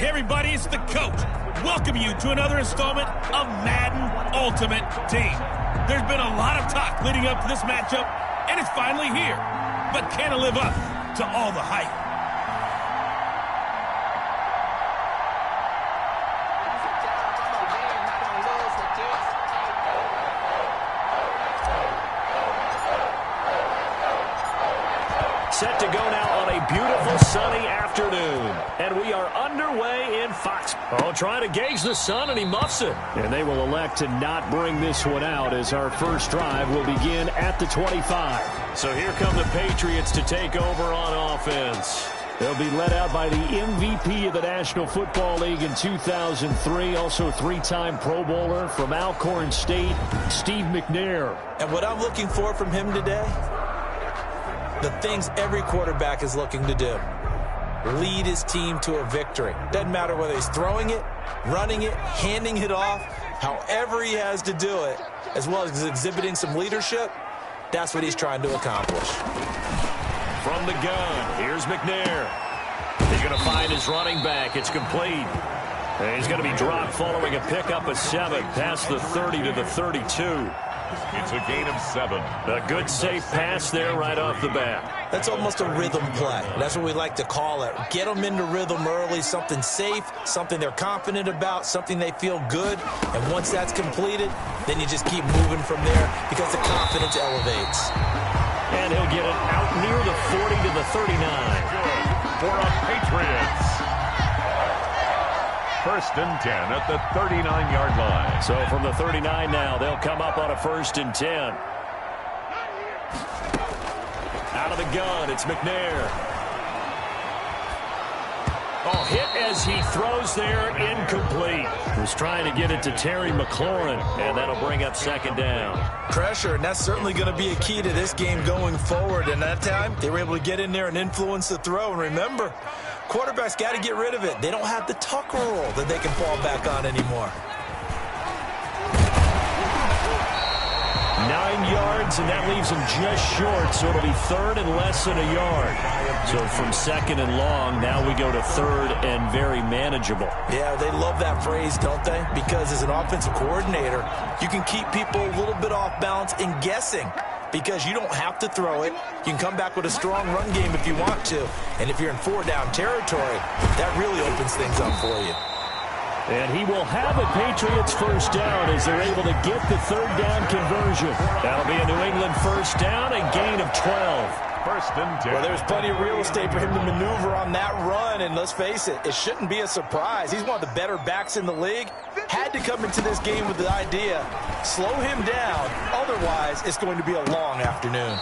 everybody, it's the coach. Welcome you to another installment of Madden Ultimate Team. There's been a lot of talk leading up to this matchup, and it's finally here. But can it live up to all the hype? Set to go now on a beautiful sunny afternoon. And we are underway in Fox. Oh, trying to gauge the sun, and he muffs it. And they will elect to not bring this one out as our first drive will begin at the 25. So here come the Patriots to take over on offense. They'll be led out by the MVP of the National Football League in 2003, also three-time Pro Bowler from Alcorn State, Steve McNair. And what I'm looking for from him today, the things every quarterback is looking to do. Lead his team to a victory. Doesn't matter whether he's throwing it, running it, handing it off, however he has to do it, as well as exhibiting some leadership, that's what he's trying to accomplish. From the gun, here's McNair. He's going to find his running back. It's complete. And he's going to be dropped following a pickup of 7 past the 30 to the 32. It's a gain of 7. A good, safe pass there right off the bat. That's almost a rhythm play. That's what we like to call it. Get them into rhythm early, something safe, something they're confident about, something they feel good. And once that's completed, then you just keep moving from there because the confidence elevates. And he'll get it out near the 40 to the 39. For a Patriots. First and 10 at the 39-yard line. So from the 39 now, they'll come up on a 1st and 10. Out of the gun, it's McNair. Oh, hit as he throws there, incomplete. Was trying to get it to Terry McLaurin, and that'll bring up 2nd down. Pressure, and that's certainly going to be a key to this game going forward. And that time, they were able to get in there and influence the throw. And remember, quarterbacks got to get rid of it. They don't have the tuck rule that they can fall back on anymore. 9 yards, and that leaves him just short, so it'll be 3rd and less than a yard. So from 2nd and long, now we go to 3rd and very manageable. Yeah, they love that phrase, don't they? Because as an offensive coordinator, you can keep people a little bit off balance and guessing because you don't have to throw it. You can come back with a strong run game if you want to. And if you're in 4-down territory, that really opens things up for you. And he will have a Patriots 1st down as they're able to get the 3rd down conversion. That'll be a New England 1st down, a gain of 12. 1st and 10. Well, there's plenty of real estate for him to maneuver on that run, and let's face it, it shouldn't be a surprise. He's one of the better backs in the league. Had to come into this game with the idea, slow him down, otherwise it's going to be a long afternoon.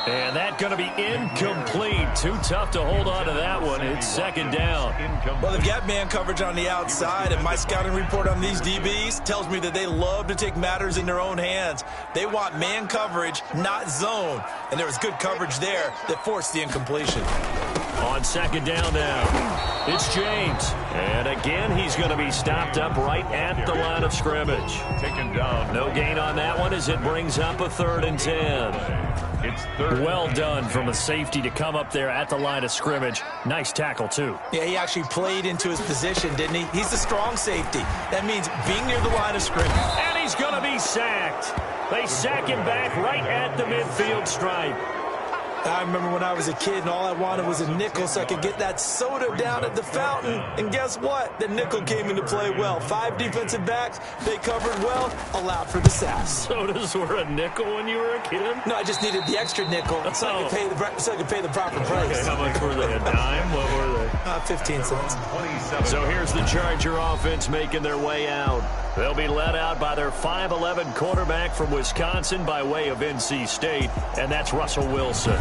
And that's going to be incomplete. Too tough to hold on to that one. It's 2nd down. Well, they've got man coverage on the outside, and my scouting report on these DBs tells me that they love to take matters in their own hands. They want man coverage, not zone. And there was good coverage there that forced the incompletion. On 2nd down now, it's James. And again, he's going to be stopped up right at the line of scrimmage. Taken down. No gain on that one as it brings up a 3rd and 10. It's 3rd. Well done from a safety to come up there at the line of scrimmage. Nice tackle, too. Yeah, he actually played into his position, didn't he? He's the strong safety. That means being near the line of scrimmage. And he's going to be sacked. They sack him back right at the midfield stripe. I remember when I was a kid and all I wanted was a nickel so I could get that soda down at the fountain. And guess what? The nickel came into play well. 5 defensive backs, they covered well, allowed for the sass. Sodas were a nickel when you were a kid? No, I just needed the extra nickel so I could pay the proper price. Okay, how much were they? A dime? What were they? 15 cents. So here's the Charger offense making their way out. They'll be led out by their 5'11" quarterback from Wisconsin by way of NC State, and that's Russell Wilson.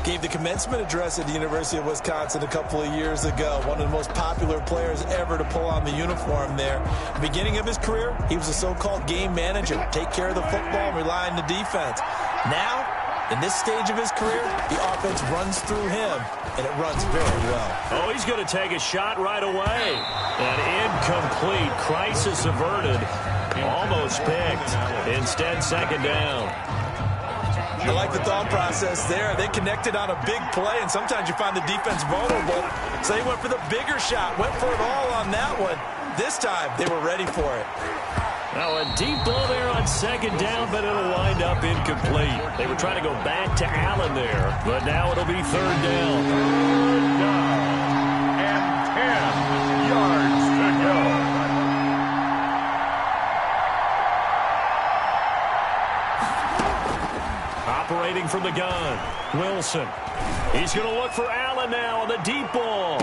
Gave the commencement address at the University of Wisconsin a couple of years ago. One of the most popular players ever to pull on the uniform there. The beginning of his career, he was a so-called game manager. Take care of the football and rely on the defense. Now, in this stage of his career, the offense runs through him, and it runs very well. Oh, he's going to take a shot right away. And incomplete. Crisis averted. Almost picked. Instead, 2nd down. I like the thought process there. They connected on a big play, and sometimes you find the defense vulnerable. So they went for the bigger shot, went for it all on that one. This time, they were ready for it. Now a deep ball there on second down, but it'll wind up incomplete. They were trying to go back to Allen there, but now it'll be third down. Third down and 10 yards to go. Operating from the gun, Wilson. He's going to look for Allen now on the deep ball.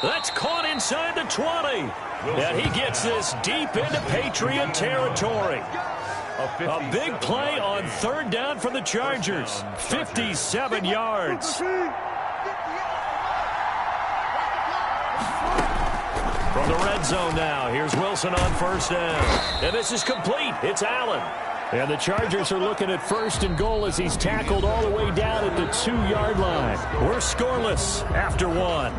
That's caught inside the 20. And he gets this deep into Patriot territory. A big play on third down for the Chargers. 57 yards. From the red zone now, here's Wilson on first down. And this is complete. It's Allen. And the Chargers are looking at first and goal as he's tackled all the way down at the 2-yard line. We're scoreless after one.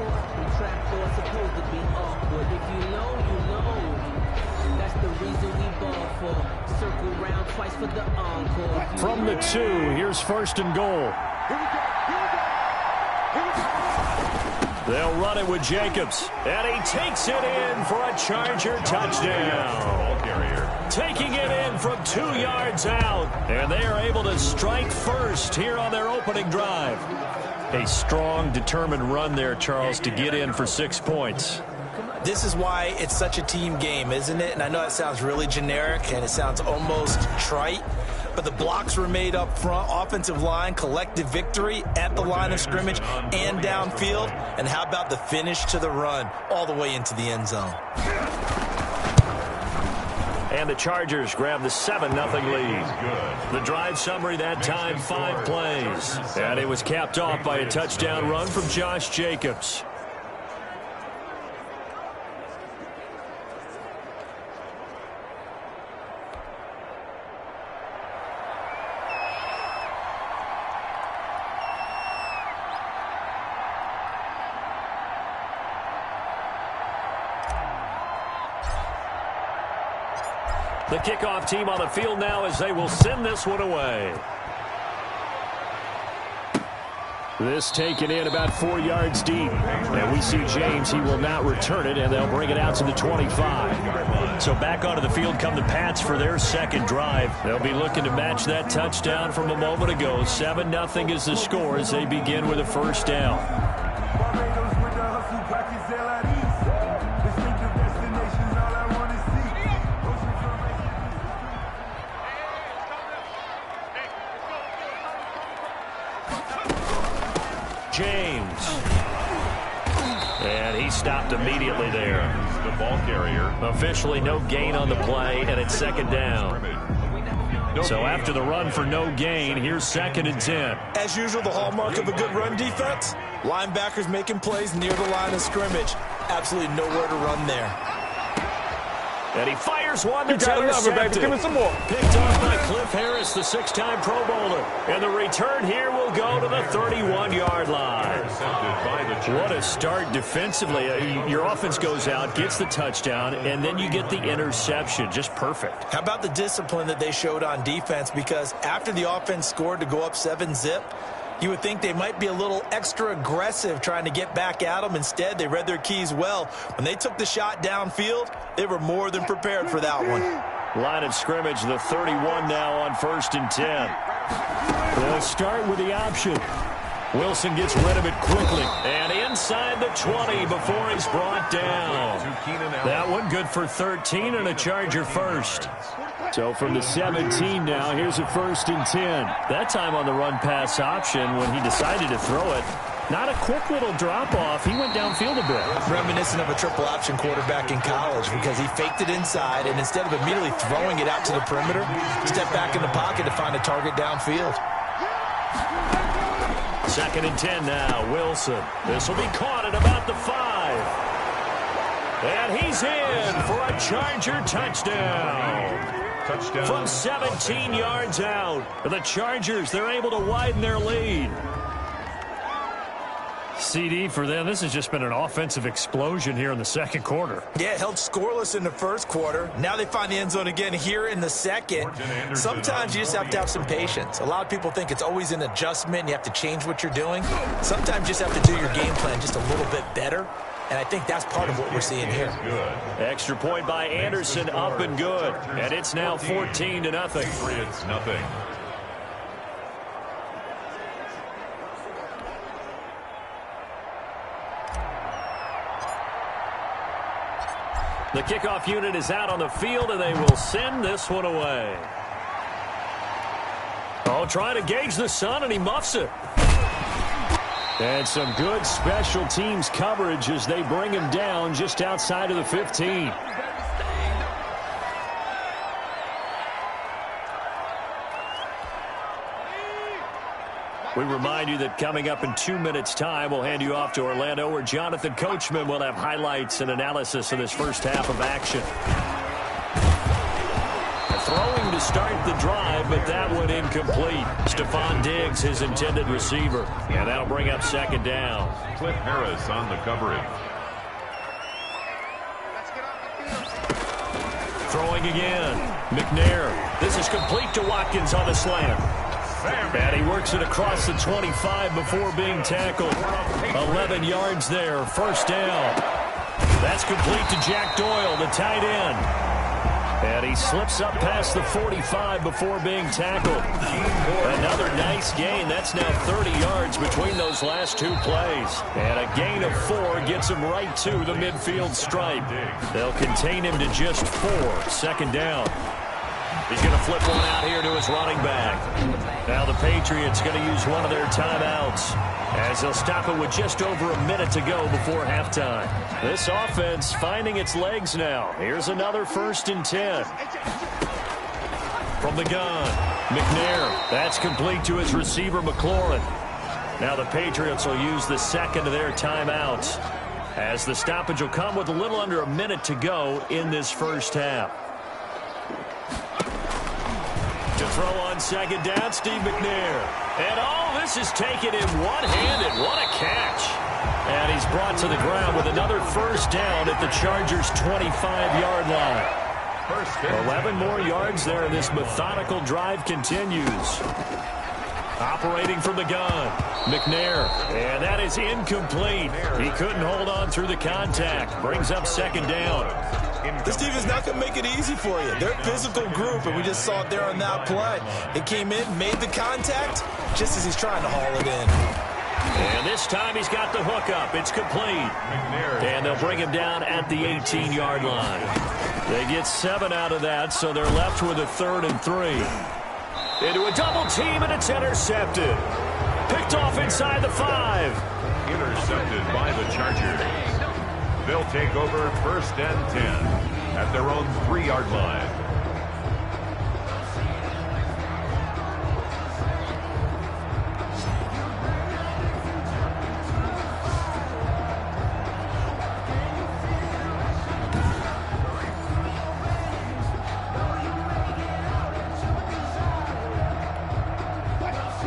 From the 2, here's first and goal. They'll run it with Jacobs. And he takes it in for a Charger touchdown. Taking it in from 2 yards out. And they are able to strike first here on their opening drive. A strong, determined run there, Charles, to get in for 6 points. This is why it's such a team game, isn't it? And I know it sounds really generic and it sounds almost trite, but the blocks were made up front, offensive line, collective victory at the line of scrimmage and downfield. And how about the finish to the run all the way into the end zone? And the Chargers grab the 7-0 lead. The drive summary that time, 5 plays. And it was capped off by a touchdown run from Josh Jacobs. The kickoff team on the field now as they will send this one away. This taken in about 4 yards deep. And we see James, he will not return it, and they'll bring it out to the 25. So back onto the field come the Pats for their second drive. They'll be looking to match that touchdown from a moment ago. 7-0 is the score as they begin with a first down. James. And he stopped immediately there. The ball carrier. Officially no gain on the play, and it's second down. So after the run for no gain, here's 2nd and 10. As usual, the hallmark of a good run defense, linebackers making plays near the line of scrimmage. Absolutely nowhere to run there. And he fires one that's intercepted. Give me some more. Picked off by Cliff Harris, the 6-time Pro Bowler. And the return here will go to the 31-yard line. What a start defensively. Your offense goes out, gets the touchdown, and then you get the interception. Just perfect. How about the discipline that they showed on defense? Because after the offense scored to go up 7-zip, you would think they might be a little extra aggressive trying to get back at them. Instead, they read their keys well. When they took the shot downfield, they were more than prepared for that one. Line of scrimmage, the 31 now on 1st and 10. They'll start with the option. Wilson gets rid of it quickly. And inside the 20 before he's brought down. That one good for 13 and a Charger first. So from the 17 now, here's a 1st and 10. That time on the run-pass option when he decided to throw it. Not a quick little drop-off. He went downfield a bit. Reminiscent of a triple-option quarterback in college because he faked it inside, and instead of immediately throwing it out to the perimeter, stepped back in the pocket to find a target downfield. 2nd and 10 now, Wilson. This will be caught at about the 5. And he's in for a Charger touchdown. From 17 yards out. The Chargers, they're able to widen their lead. CD for them. This has just been an offensive explosion here in the second quarter. Yeah, held scoreless in the first quarter. Now they find the end zone again here in the second. Sometimes you just have to have some patience. A lot of people think it's always an adjustment and you have to change what you're doing. Sometimes you just have to do your game plan just a little bit better. And I think that's part of what we're seeing here. Extra point by Anderson, up and good. And it's now 14-0. Patriots nothing. The kickoff unit is out on the field, and they will send this one away. Oh, trying to gauge the sun, and he muffs it. And some good special teams coverage as they bring him down just outside of the 15. We remind you that coming up in 2 minutes' time, we'll hand you off to Orlando, where Jonathan Coachman will have highlights and analysis of this first half of action. Throwing to start the drive, but that one incomplete. Stephon Diggs, his intended receiver. And that'll bring up second down. Cliff Harris on the coverage. Throwing again. McNair. This is complete to Watkins on the slant. And he works it across the 25 before being tackled. 11 yards there. First down. That's complete to Jack Doyle, the tight end. And he slips up past the 45 before being tackled. Another nice gain. That's now 30 yards between those last two plays. And a gain of 4 gets him right to the midfield stripe. They'll contain him to just 4. Second down. He's going to flip one out here to his running back. Now the Patriots going to use one of their timeouts, as they'll stop it with just over a minute to go before halftime. This offense finding its legs now. Here's another 1st and 10. From the gun, McNair. That's complete to his receiver, McLaurin. Now the Patriots will use the second of their timeouts, as the stoppage will come with a little under a minute to go in this first half. To throw on second down, Steve McNair. And all this is taken in one-handed. What a catch. And he's brought to the ground with another first down at the Chargers' 25-yard line. 11 more yards there, and this methodical drive continues. Operating from the gun, McNair. And that is incomplete. He couldn't hold on through the contact. Brings up second down. This team is not going to make it easy for you. They're a physical group, and we just saw it there on that play. It came in, made the contact, just as he's trying to haul it in. And this time he's got the hook up. It's complete. And they'll bring him down at the 18-yard line. They get 7 out of that, so they're left with a 3rd and 3. Into a double team, and it's intercepted. Picked off inside the 5. Intercepted by the Chargers. They'll take over 1st and 10 at their own 3-yard line.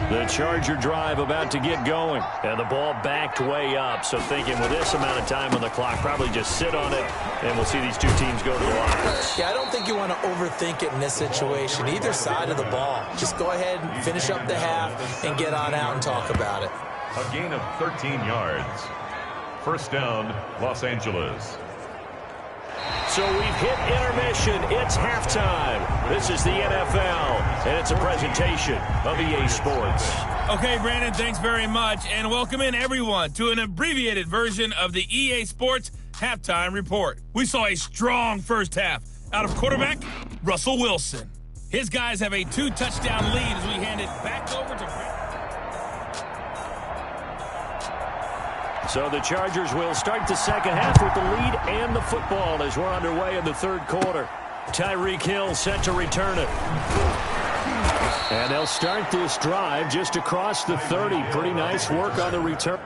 The Charger drive about to get going. And the ball backed way up. So thinking with this amount of time on the clock, probably just sit on it, and we'll see these two teams go to the lockers. Yeah, I don't think you want to overthink it in this situation. Either side of the ball. Just go ahead and finish up the half and get on out and talk about it. A gain of 13 yards. First down, Los Angeles. So we've hit intermission. It's halftime. This is the NFL, and it's a presentation of EA Sports. Okay, Brandon, thanks very much, and welcome in everyone to an abbreviated version of the EA Sports Halftime Report. We saw a strong first half out of quarterback Russell Wilson. His guys have a 2-touchdown lead as we hand it back over to Brandon. So the Chargers will start the second half with the lead and the football as we're underway in the third quarter. Tyreek Hill set to return it. And they'll start this drive just across the 30. Pretty nice work on the return.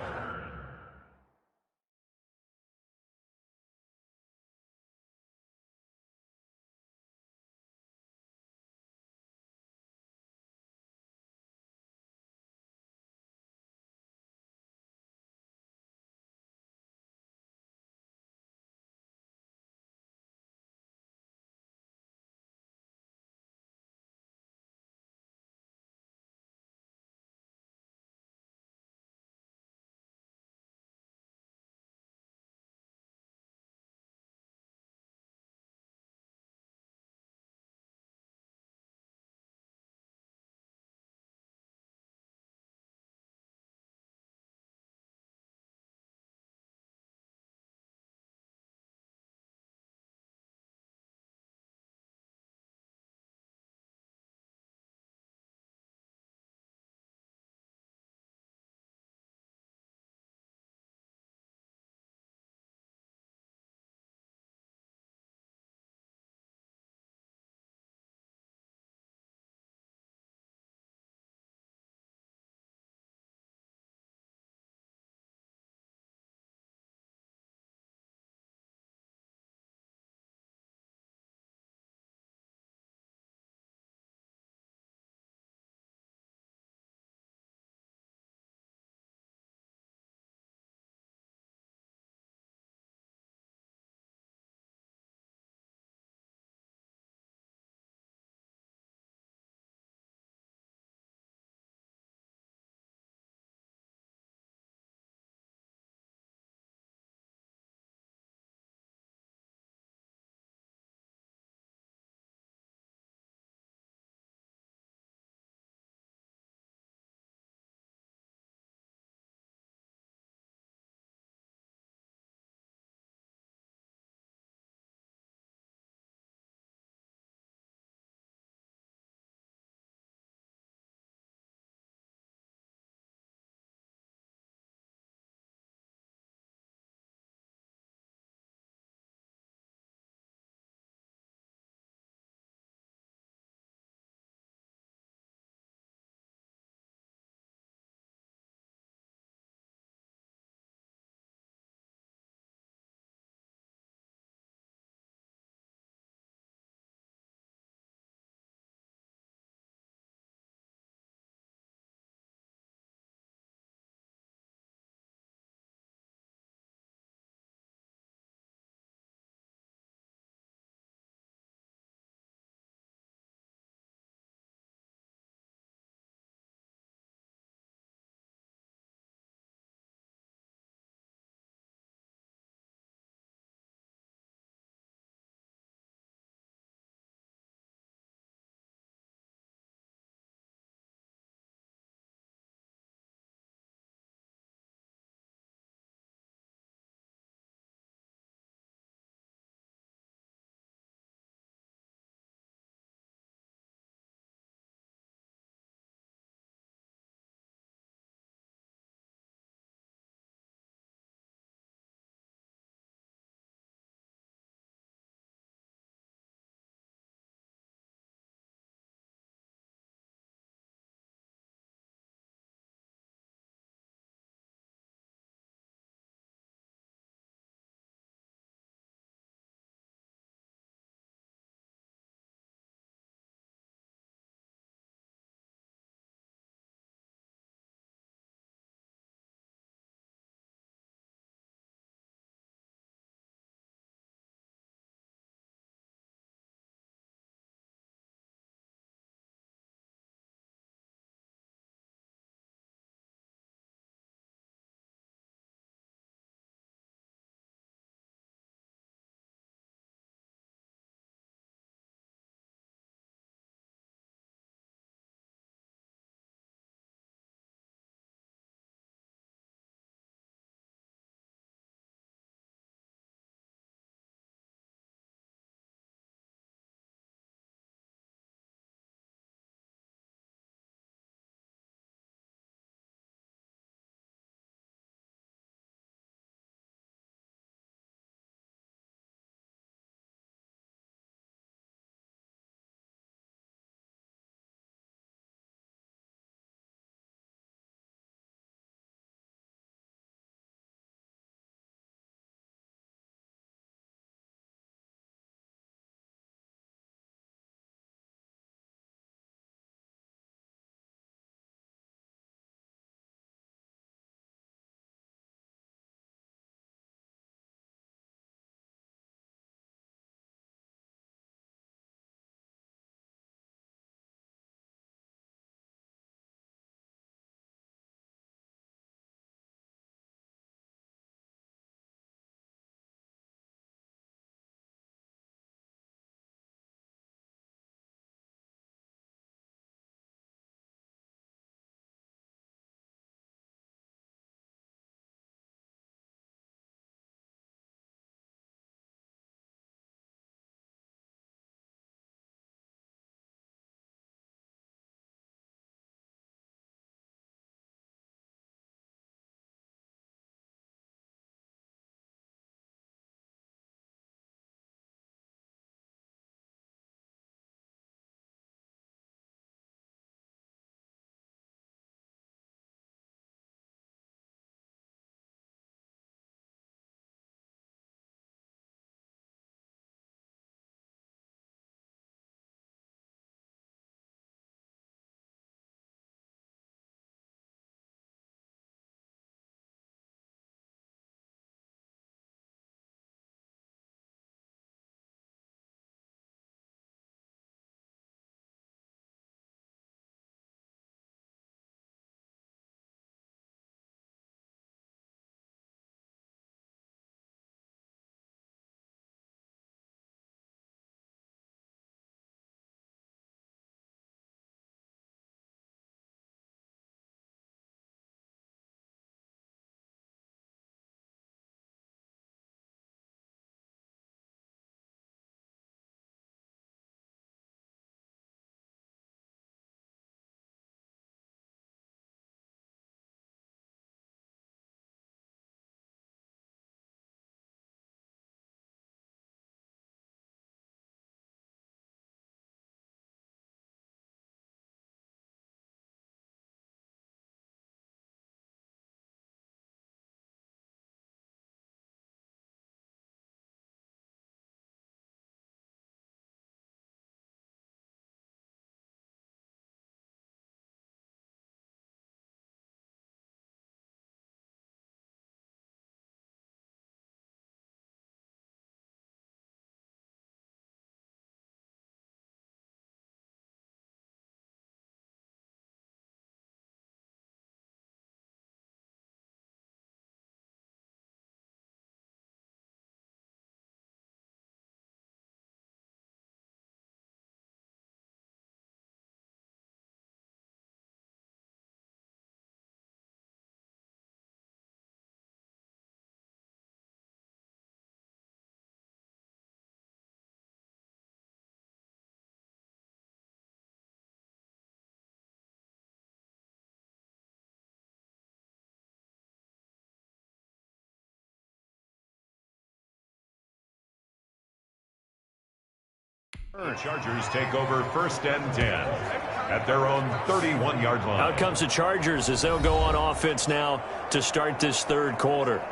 The Chargers take over 1st and 10 at their own 31-yard line. Out comes the Chargers as they'll go on offense now to start this third quarter.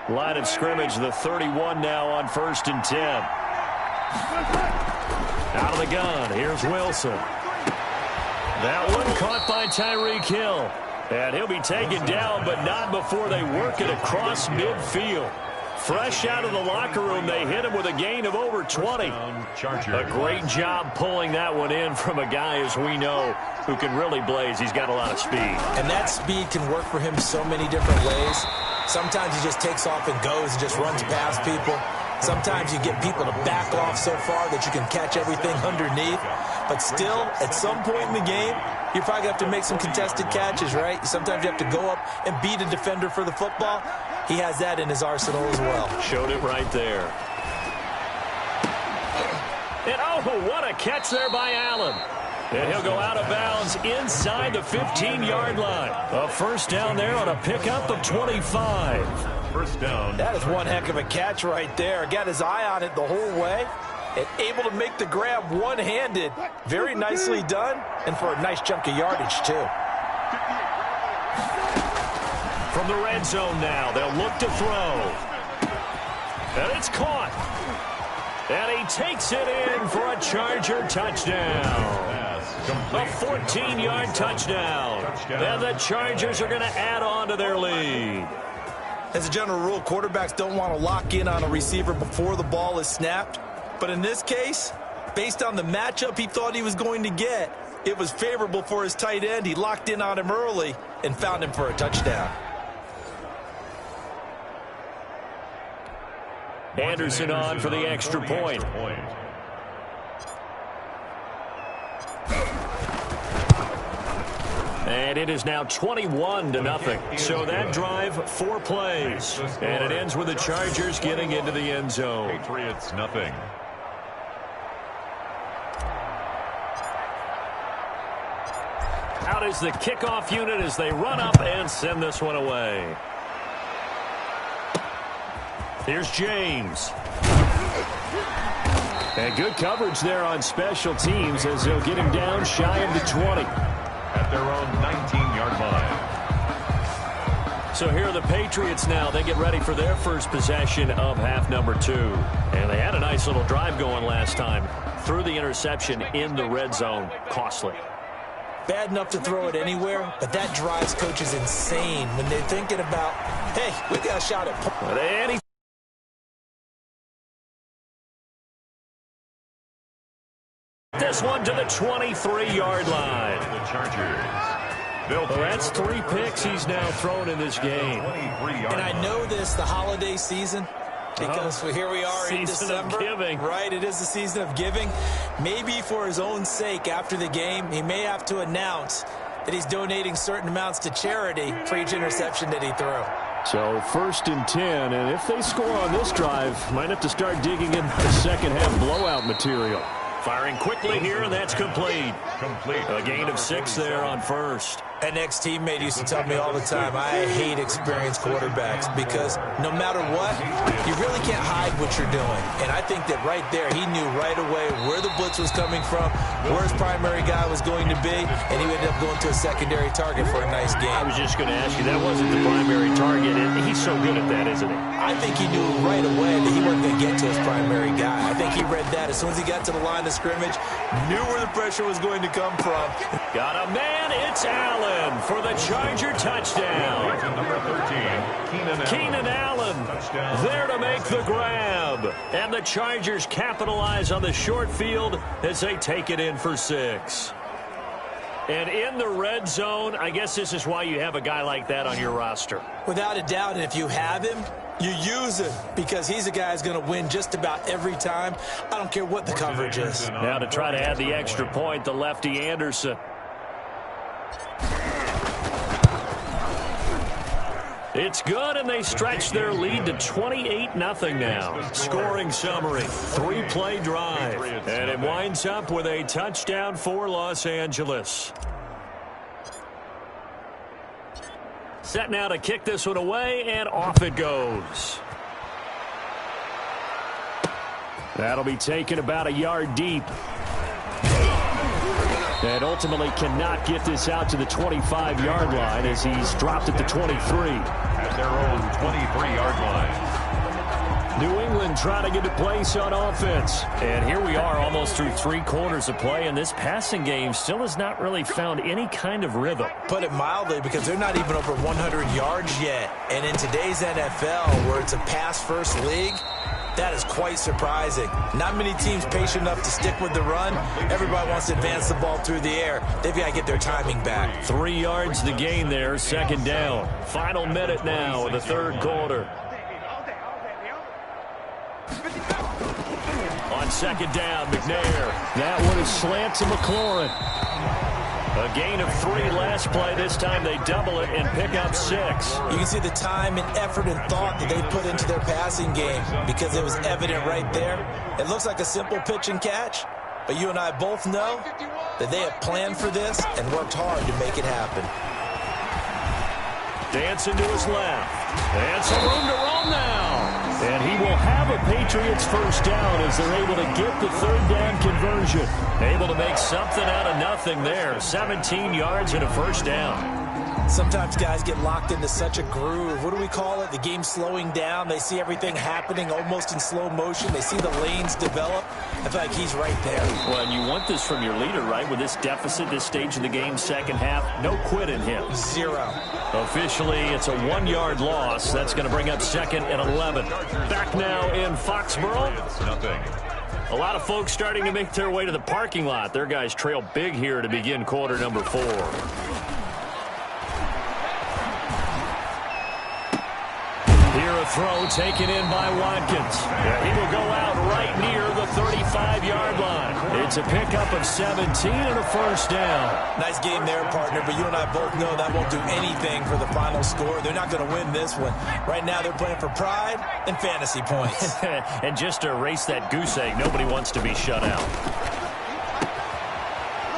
Line of scrimmage, the 31 now on 1st and 10. Out of the gun, here's Wilson. That one caught by Tyreek Hill. And he'll be taken down, but not before they work it across midfield. Fresh out of the locker room, they hit him with a gain of over 20. A great job pulling that one in from a guy, as we know, who can really blaze. He's got a lot of speed. And that speed can work for him so many different ways. Sometimes he just takes off and goes and just runs past people. Sometimes you get people to back off so far that you can catch everything underneath. But still, at some point in the game, you probably have to make some contested catches, right? Sometimes you have to go up and beat a defender for the football. He has that in his arsenal as well. Showed it right there. And oh, what a catch there by Allen. And he'll go out of bounds inside the 15-yard line. A first down there on a pickup of 25. First down. That is one heck of a catch right there. Got his eye on it the whole way. And able to make the grab one-handed. Very nicely done. And for a nice chunk of yardage, too. From the red zone now, they'll look to throw. And it's caught. And he takes it in for a Charger touchdown. A 14-yard touchdown. And the Chargers are going to add on to their lead. As a general rule, quarterbacks don't want to lock in on a receiver before the ball is snapped. But in this case, based on the matchup he thought he was going to get, it was favorable for his tight end. He locked in on him early and found him for a touchdown. Anderson on for the extra point. And it is now 21-0. So that drive, 4 plays. And it ends with the Chargers getting into the end zone. Patriots, nothing. Out is the kickoff unit as they run up and send this one away. Here's James. And good coverage there on special teams as they'll get him down shy of the 20. At their own 19-yard line. So here are the Patriots now. They get ready for their first possession of half number 2. And they had a nice little drive going last time. Threw the interception in the red zone. Costly. Bad enough to throw it anywhere, but that drives coaches insane when they're thinking about, hey, we got a shot at point. And he this one to the 23-yard line. The Chargers. Well, that's 3 picks he's now thrown in this game. And I know this, the holiday season, because here we are in December. Season of giving. Right, it is the season of giving. Maybe for his own sake after the game, he may have to announce that he's donating certain amounts to charity for each interception that he threw. So 1st and 10, and if they score on this drive, might have to start digging in the second half blowout material. Firing quickly here, and that's complete. A gain of 6 there on first. An ex-teammate used to tell me all the time, I hate experienced quarterbacks because no matter what, you really can't hide what you're doing. And I think that right there, he knew right away where the blitz was coming from, where his primary guy was going to be, and he ended up going to a secondary target for a nice game. I was just going to ask you, that wasn't the primary target, and he's so good at that, isn't he? I think he knew right away that he wasn't going to get to his primary guy. I think he read that as soon as he got to the line of scrimmage, knew where the pressure was going to come from. Got a man, it's Allen for the Charger touchdown. Number 13, Keenan Allen there to make the grab. And the Chargers capitalize on the short field as they take it in for 6. And in the red zone, I guess this is why you have a guy like that on your roster. Without a doubt, and if you have him, you use him because he's a guy who's going to win just about every time. I don't care what the coverage is. Now to try to add the extra point, the lefty Anderson. It's good, and they stretch their lead to 28-0 now. Scoring summary, 3-play drive. And it winds up with a touchdown for Los Angeles. Set now to kick this one away, and off it goes. That'll be taken about a yard deep. And ultimately cannot get this out to the 25-yard line as he's dropped at the 23. At their own 23-yard line. New England trying to get to place on offense. And here we are almost through 3 quarters of play, and this passing game still has not really found any kind of rhythm. Put it mildly, because they're not even over 100 yards yet. And in today's NFL, where it's a pass-first league, that is quite surprising. Not many teams patient enough to stick with the run. Everybody wants to advance the ball through the air. They've got to get their timing back. 3 yards the gain there, second down. Final minute now of the third quarter. On second down, McNair. That one is slant to McLaurin. A gain of 3 last play. This time they double it and pick up 6. You can see the time and effort and thought that they put into their passing game because it was evident right there. It looks like a simple pitch and catch, but you and I both know that they have planned for this and worked hard to make it happen. Dancing to his left. And some room to roam now. And he will have a Patriots first down as they're able to get the third down conversion. Able to make something out of nothing there. 17 yards and a first down. Sometimes guys get locked into such a groove. What do we call it? The game slowing down. They see everything happening almost in slow motion. They see the lanes develop. I feel like he's right there. Well, and you want this from your leader, right? With this deficit, this stage of the game, second half, no quit in him. 0. Officially, it's a 1-yard loss. That's going to bring up second and 11. Back now in Foxborough. A lot of folks starting to make their way to the parking lot. Their guys trail big here to begin quarter number 4. Here a throw taken in by Watkins. He will go out right near the 35-yard line. It's a pickup of 17 and a first down. Nice game there, partner, but you and I both know that won't do anything for the final score. They're not going to win this one. Right now they're playing for pride and fantasy points. And just to erase that goose egg, nobody wants to be shut out.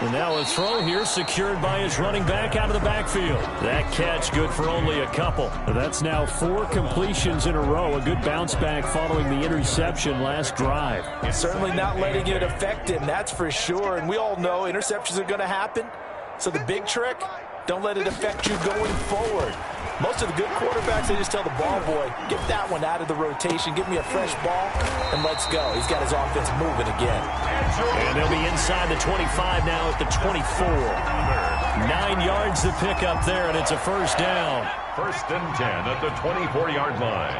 And now a throw here secured by his running back out of the backfield. That catch good for only a couple. That's now 4 completions in a row. A good bounce back following the interception last drive. Certainly not letting it affect him, that's for sure. And we all know interceptions are going to happen. So the big trick, don't let it affect you going forward. Most of the good quarterbacks, they just tell the ball boy, get that one out of the rotation, give me a fresh ball, and let's go. He's got his offense moving again. And they'll be inside the 25 now at the 24. 9 yards to pick up there, and it's a first down. First and 10 at the 24-yard line.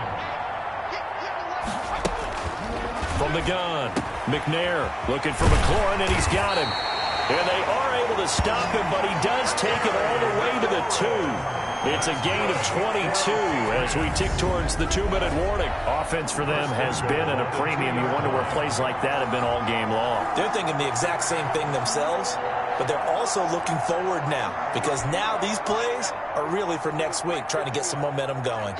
From the gun, McNair looking for McLaurin, and he's got him. And they are able to stop him, but he does take it all the way to the 2. It's a gain of 22 as we tick towards the 2-minute warning. Offense for them has been at a premium. You wonder where plays like that have been all game long. They're thinking the exact same thing themselves, but they're also looking forward now because now these plays are really for next week, trying to get some momentum going.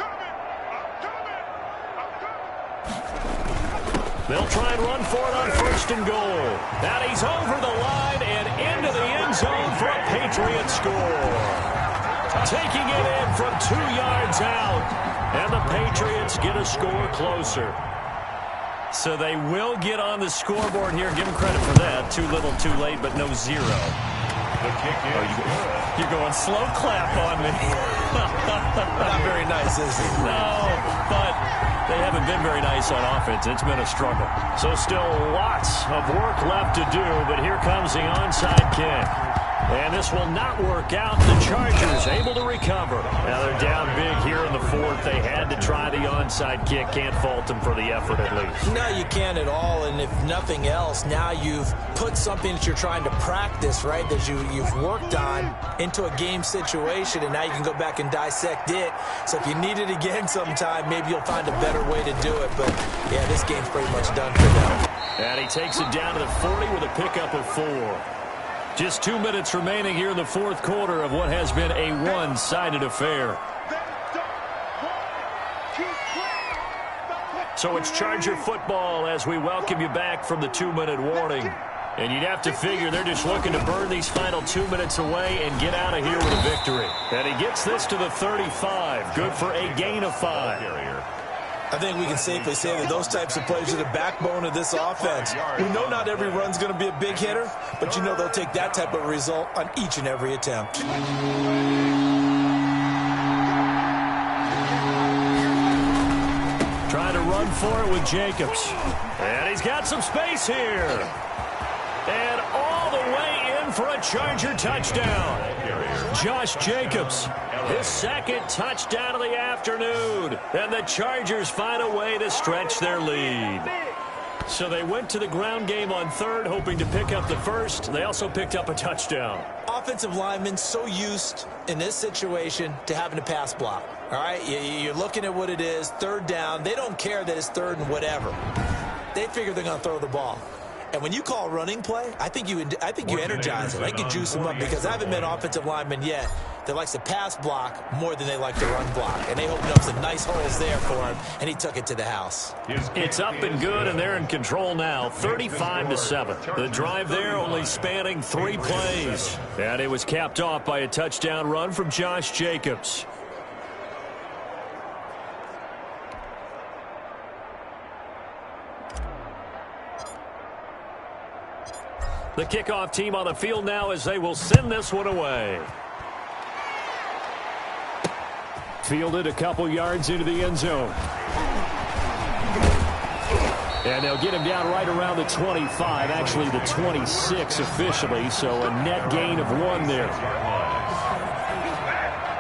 They'll try and run for it on first and goal. Now he's over the line and into the end zone for a Patriot score. Taking it in from 2 yards out. And the Patriots get a score closer. So they will get on the scoreboard here. Give them credit for that. Too little, too late, but no 0. The kick is good. You're going slow clap on me. Not very nice, is it? No, but they haven't been very nice on offense. It's been a struggle. So still lots of work left to do, but here comes the onside kick. And this will not work out. The Chargers able to recover. Now they're down big here in the 4th. They had to try the onside kick. Can't fault them for the effort at least. No, you can't at all. And if nothing else, now you've put something that you're trying to practice, right, that you've worked on into a game situation, and now you can go back and dissect it. So if you need it again sometime, maybe you'll find a better way to do it. But, yeah, this game's pretty much done for them. And he takes it down to the 40 with a pickup of 4. Just 2 minutes remaining here in the 4th quarter of what has been a one-sided affair. So it's Charger football as we welcome you back from the 2-minute warning. And you'd have to figure they're just looking to burn these final 2 minutes away and get out of here with a victory. And he gets this to the 35. Good for a gain of 5. I think we can safely say that those types of plays are the backbone of this offense. We know not every run's going to be a big hitter, but you know they'll take that type of result on each and every attempt. Trying to run for it with Jacobs. And he's got some space here. And all the way in for a Charger touchdown. Josh Jacobs, his second touchdown of the afternoon. And the Chargers find a way to stretch their lead. So they went to the ground game on third, hoping to pick up the first. They also picked up a touchdown. Offensive linemen so used in this situation to having to pass block. All right, you're looking at what it is, third down. They don't care that it's third and whatever. They figure they're going to throw the ball. And when you call running play, I think you energize it. I think you juice them up because I haven't met offensive linemen yet that likes to pass block more than they like to run block. And they opened up some nice holes there for him, and he took it to the house. It's up and good, and they're in control now, 35-7. The drive there only spanning 3 plays. And it was capped off by a touchdown run from Josh Jacobs. The kickoff team on the field now as they will send this one away. Fielded a couple yards into the end zone. And they'll get him down right around the 25, actually the 26 officially, so a net gain of 1 there.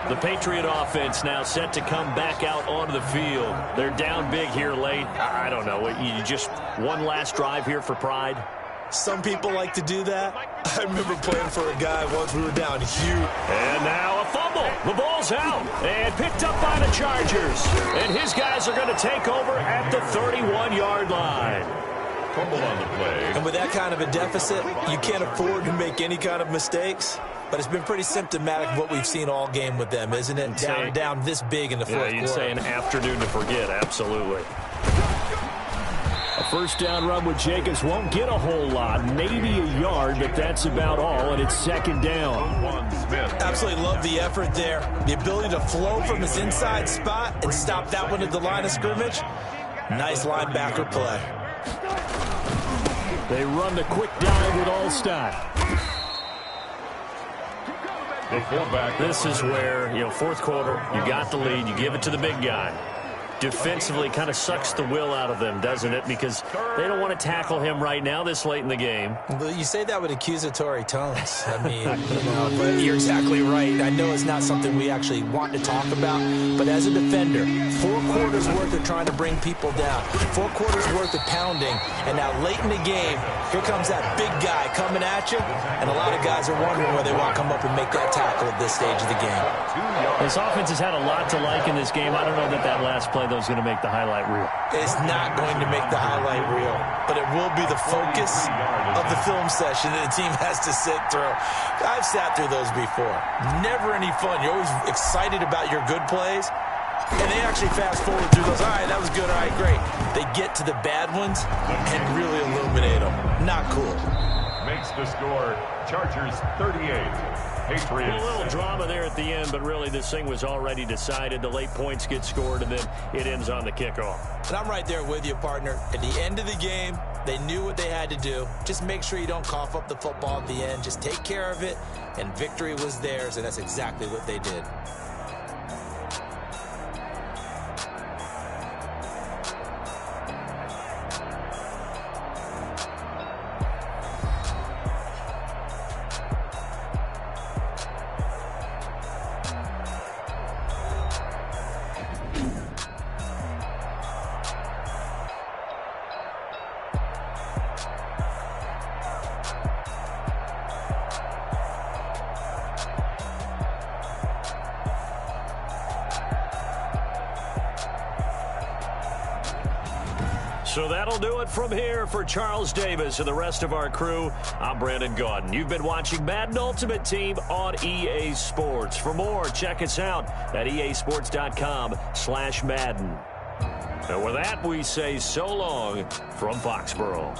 The Patriot offense now set to come back out onto the field. They're down big here late. I don't know, you just one last drive here for pride? Some people like to do that. I remember playing for a guy once we were down huge. And now a fumble. The ball's out and picked up by the Chargers. And his guys are going to take over at the 31-yard line. Fumble on the play. And with that kind of a deficit, you can't afford to make any kind of mistakes. But it's been pretty symptomatic of what we've seen all game with them, isn't it? Down this big in the fourth quarter. You'd say an afternoon to forget, absolutely. A first down run with Jacobs won't get a whole lot, maybe a yard, but that's about all, and it's second down. Absolutely love the effort there. The ability to flow from his side spot and stop that one at the line of scrimmage. Nice linebacker play. They run the quick dive with Allstott. This is where, fourth quarter, you got the lead, you give it to the big guy. Defensively kind of sucks the will out of them, doesn't it? Because they don't want to tackle him right now this late in the game. Well, you say that with accusatory tones. I mean, but you're exactly right. I know it's not something we actually want to talk about, but as a defender, 4 quarters worth of trying to bring people down, 4 quarters worth of pounding, and now late in the game, here comes that big guy coming at you, and a lot of guys are wondering whether they want to come up and make that tackle at this stage of the game. This offense has had a lot to like in this game. I don't know that last play, though, is going to make the highlight reel. It's not going to make the highlight reel, but it will be the focus of the film session that the team has to sit through. I've sat through those before. Never any fun. You're always excited about your good plays, and they actually fast forward through those. All right, that was good. All right, great. They get to the bad ones and really illuminate them. Not cool. Makes the score Chargers 38. Patriots. A little drama there at the end, but really this thing was already decided. The late points get scored, and then it ends on the kickoff. And I'm right there with you, partner. At the end of the game, they knew what they had to do. Just make sure you don't cough up the football at the end. Just take care of it, and victory was theirs, and that's exactly what they did. So that'll do it from here for Charles Davis and the rest of our crew. I'm Brandon Gaudin. You've been watching Madden Ultimate Team on EA Sports. For more, check us out at easports.com/Madden. And with that, we say so long from Foxborough.